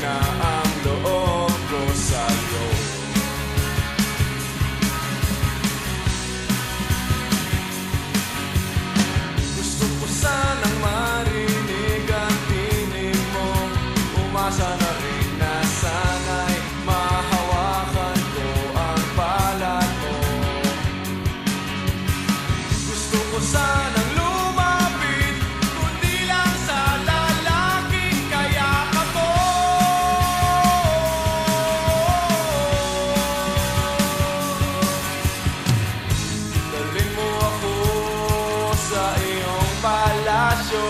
na ang loob ko sa'yo. Gusto ko sanang marinig ang tinig mo, umasa na rin na sana'y mahawakan ko ang palad mo. Gusto ko sanang lumapit, kundi lang sa lalaking kayakan mo. Dalhin mo ako sa iyong palasyo,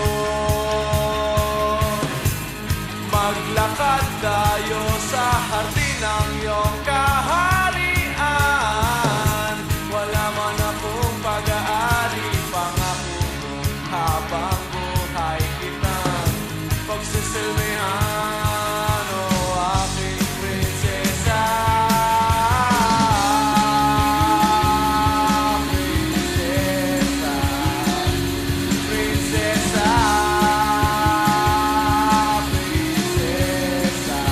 maglakad tayo sa hardin ng iyong kaharian. Wala man akong pag-aari, pangako mo habang buhay kitang pagsisilbihan, o aking prinsesa. Prinsesa, prinsesa, prinsesa.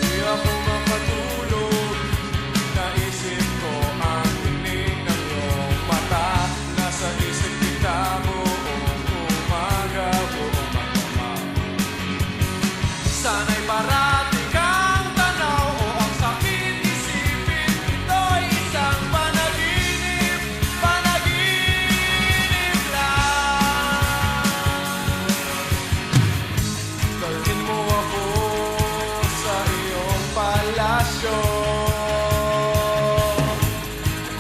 Di ako makatulog, naisip ko ang tinig ng iyong mata. Nasa isip kita buong umaga, buong magdama. Sana'y parating kang tanaw, o ang sakit isipin ito'y isang panaginip, panaginip lang. Dalhin mo ako sa iyong palasyo,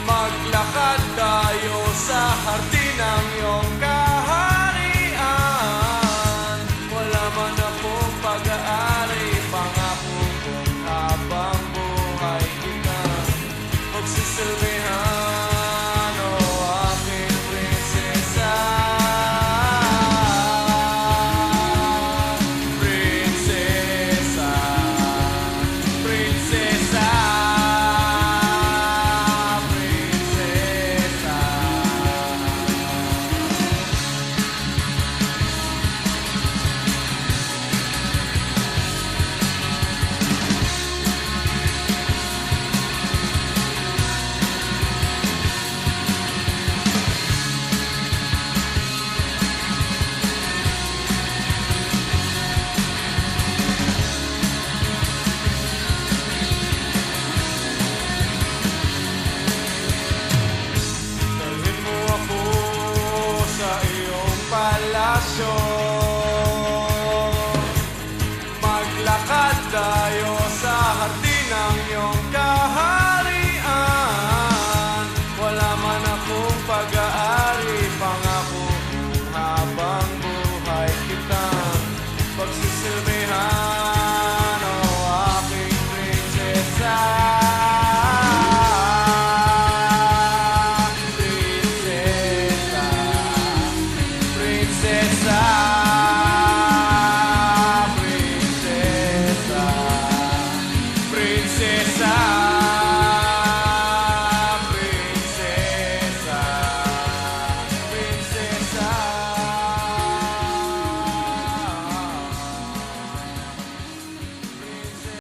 maglakad tayo sa hardin ng iyong kaharian. Wala man akong pag-aari, pangako kong habang buhay kita pagsisilbihan, o aking prinsesa. Prinsesa, prinsesa, prinsesa. Dalhin mo ako sa iyong palasyo, maglakad tayo